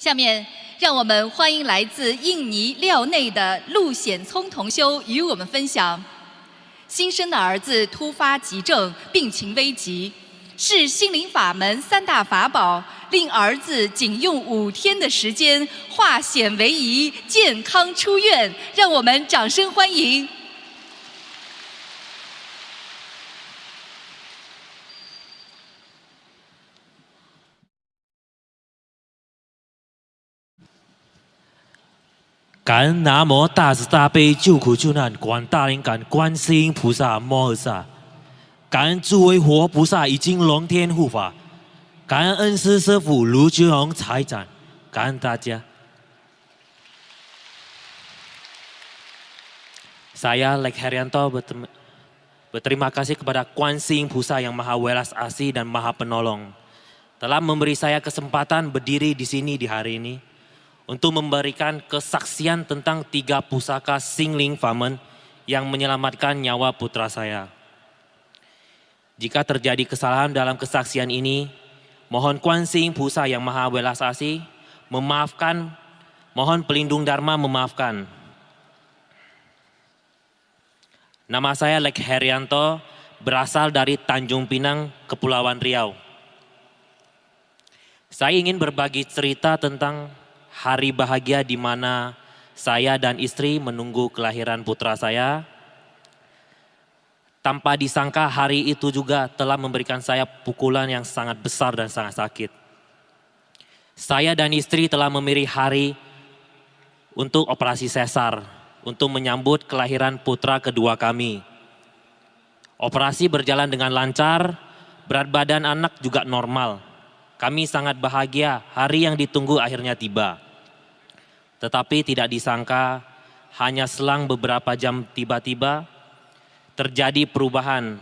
下面，让我们欢迎来自印尼廖内的陆显聪同修与我们分享：新生的儿子突发急症，病情危急，是心灵法门3大法宝，令儿子仅用5天的时间化险为夷，健康出院。让我们掌声欢迎！感恩南无大慈大悲救苦救难广大灵感观世音菩萨摩诃萨，感恩诸位活菩萨已经龙天护法，感恩恩师师父卢俊宏财长，感恩大家。Saya Lek Herianto berterima kasih kepada Kuan Yin Pusa yang Maha Welas Asih dan Maha Penolong telah memberi saya kesempatan berdiri di sini di hari ini untuk memberikan kesaksian tentang 3 pusaka Singling Famen yang menyelamatkan nyawa putra saya. Jika terjadi kesalahan dalam kesaksian ini, mohon Kuan Yin Pusa yang Maha Welas Asih memaafkan, mohon pelindung Dharma memaafkan. Nama saya Lek Herianto, berasal dari Tanjung Pinang, Kepulauan Riau. Saya ingin berbagi cerita tentang hari bahagia di mana saya dan istri menunggu kelahiran putra saya. Tanpa disangka hari itu juga telah memberikan saya pukulan yang sangat besar dan sangat sakit. Saya dan istri telah memilih hari untuk operasi sesar, untuk menyambut kelahiran putra kedua kami. Operasi berjalan dengan lancar, berat badan anak juga normal. Kami sangat bahagia, hari yang ditunggu akhirnya tiba. Tetapi tidak disangka, hanya selang beberapa jam tiba-tiba terjadi perubahan.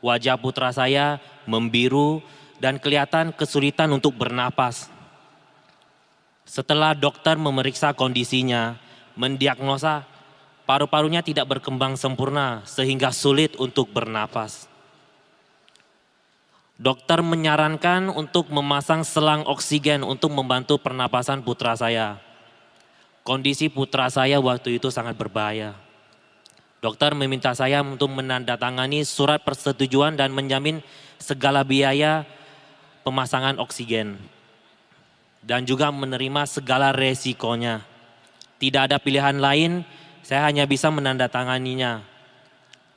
Wajah putra saya membiru dan kelihatan kesulitan untuk bernapas. Setelah dokter memeriksa kondisinya, mendiagnosa paru-parunya tidak berkembang sempurna sehingga sulit untuk bernapas. Dokter menyarankan untuk memasang selang oksigen untuk membantu pernapasan putra saya. Kondisi putra saya waktu itu sangat berbahaya. Dokter meminta saya untuk menandatangani surat persetujuan dan menjamin segala biaya pemasangan oksigen. Dan juga menerima segala resikonya. Tidak ada pilihan lain, saya hanya bisa menandatanganinya.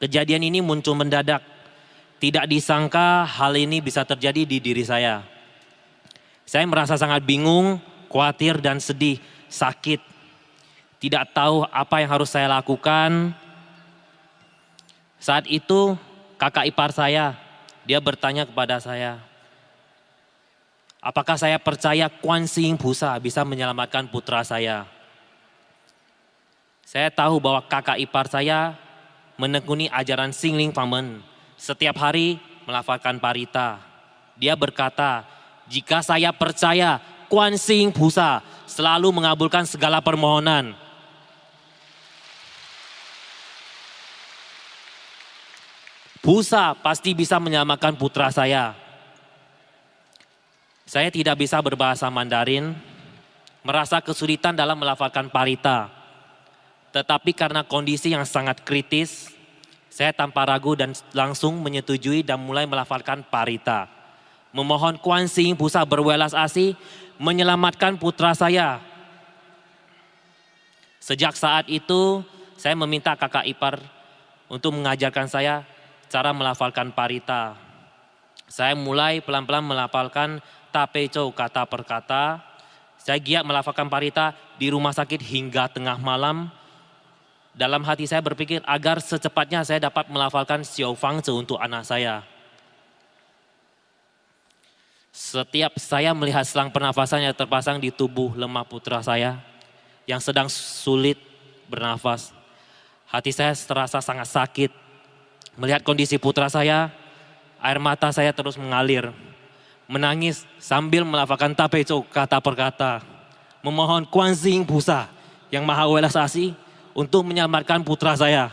Kejadian ini muncul mendadak. Tidak disangka hal ini bisa terjadi di diri saya. Saya merasa sangat bingung, khawatir dan sedih, sakit. Tidak tahu apa yang harus saya lakukan. Saat itu kakak ipar saya, dia bertanya kepada saya, apakah saya percaya Kuan Yin Pusa bisa menyelamatkan putra saya? Saya tahu bahwa kakak ipar saya menekuni ajaran Singling Famen. Setiap hari melafalkan parita. Dia berkata, jika saya percaya Kuan Yin Pusa selalu mengabulkan segala permohonan. Pusa pasti bisa menyelamatkan putra saya. Saya tidak bisa berbahasa Mandarin, merasa kesulitan dalam melafalkan parita. Tetapi karena kondisi yang sangat kritis, saya tanpa ragu dan langsung menyetujui dan mulai melafalkan parita. Memohon Kuan Yin Pusa berwelas asih menyelamatkan putra saya. Sejak saat itu, saya meminta kakak ipar untuk mengajarkan saya cara melafalkan parita. Saya mulai pelan-pelan melafalkan Tapeco kata per kata. Saya giat melafalkan parita di rumah sakit hingga tengah malam. Dalam hati saya berpikir agar secepatnya saya dapat melafalkan Xiao Fangzi untuk anak saya. Setiap saya melihat selang pernafasan yang terpasang di tubuh lemah putra saya yang sedang sulit bernafas, hati saya terasa sangat sakit. Melihat kondisi putra saya, air mata saya terus mengalir. Menangis sambil melafalkan Tapeco kata per kata. Memohon Kuan Yin Pusa yang Maha Welas Asih untuk menyelamatkan putra saya.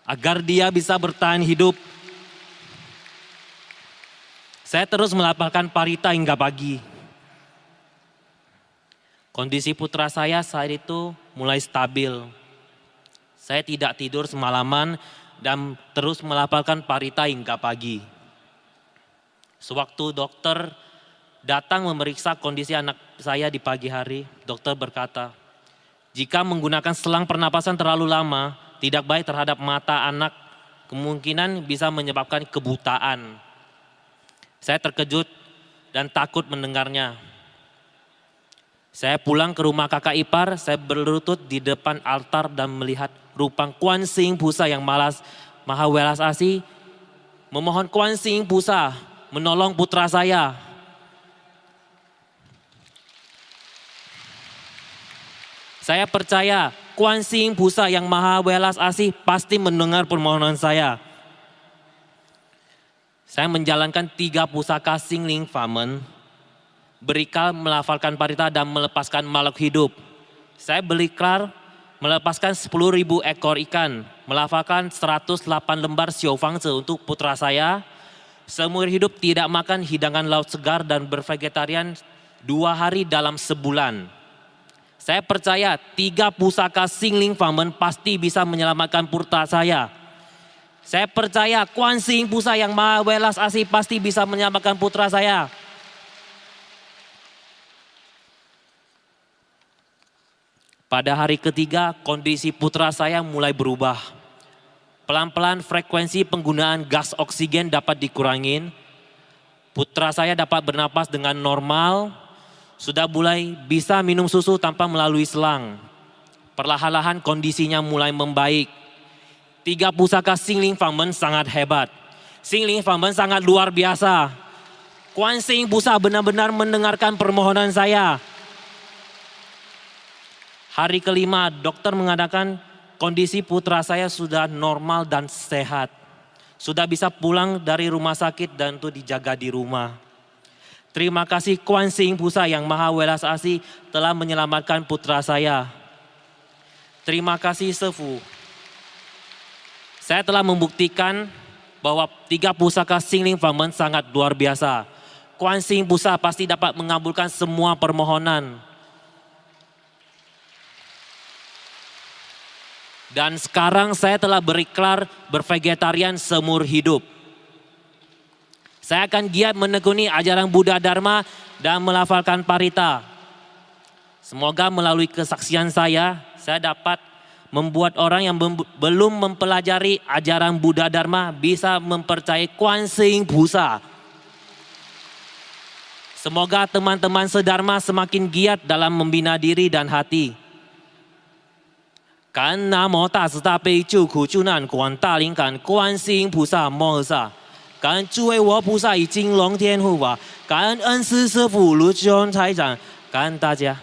Agar dia bisa bertahan hidup. Saya terus melafalkan parita hingga pagi. Kondisi putra saya saat itu mulai stabil. Saya tidak tidur semalaman dan terus melafalkan parita hingga pagi. Sewaktu dokter datang memeriksa kondisi anak saya di pagi hari, dokter berkata, jika menggunakan selang pernapasan terlalu lama, tidak baik terhadap mata anak, kemungkinan bisa menyebabkan kebutaan. Saya terkejut dan takut mendengarnya. Saya pulang ke rumah kakak ipar, saya berlutut di depan altar dan melihat rupang Kuan Sing Pusa yang maha welas asih, memohon Kuan Sing Pusa menolong putra saya. Saya percaya Kuan Sing Pusa yang maha welas asih pasti mendengar permohonan saya. Saya menjalankan 3 pusaka Xingling Famen, berikal melafalkan parita dan melepaskan makhluk hidup. Saya berikrar melepaskan 10.000 ekor ikan, melafalkan 108 lembar Xiao Fang Zi untuk putra saya. Seumur hidup tidak makan hidangan laut segar dan bervegetarian 2 hari dalam sebulan. Saya percaya 3 pusaka Xingling Famen pasti bisa menyelamatkan putra saya. Saya percaya Kuan Sing Pusa yang maha welas asih pasti bisa menyelamatkan putra saya. Pada hari ketiga, kondisi putra saya mulai berubah. Pelan-pelan frekuensi penggunaan gas oksigen dapat dikurangin. Putra saya dapat bernapas dengan normal, sudah mulai bisa minum susu tanpa melalui selang. Perlahan-lahan kondisinya mulai membaik. 3 pusaka Xingling Famen sangat hebat. Xingling Famen sangat luar biasa. Kuan Sing Pusa benar-benar mendengarkan permohonan saya. Hari kelima, dokter mengatakan kondisi putra saya sudah normal dan sehat. Sudah bisa pulang dari rumah sakit dan itu dijaga di rumah. Terima kasih Kuan Sing Pusa yang maha welas asih telah menyelamatkan putra saya. Terima kasih Sefu. Saya telah membuktikan bahwa 3 pusaka Xingling Famen sangat luar biasa. Kuan Sing Pusa pasti dapat mengabulkan semua permohonan. Dan sekarang saya telah berikrar bervegetarian seumur hidup. Saya akan giat menekuni ajaran Buddha Dharma dan melafalkan parita. Semoga melalui kesaksian saya dapat membuat orang yang belum mempelajari ajaran Buddha Dharma bisa mempercayai Kuan Sing Pusa. Semoga teman-teman sedharma semakin giat dalam membina diri dan hati. 感恩南无大慈大悲救苦救难广大灵感观世音菩萨摩诃萨，感恩诸位佛菩萨与金龙天护法，感恩恩师师父卢志宏台长，感恩大家。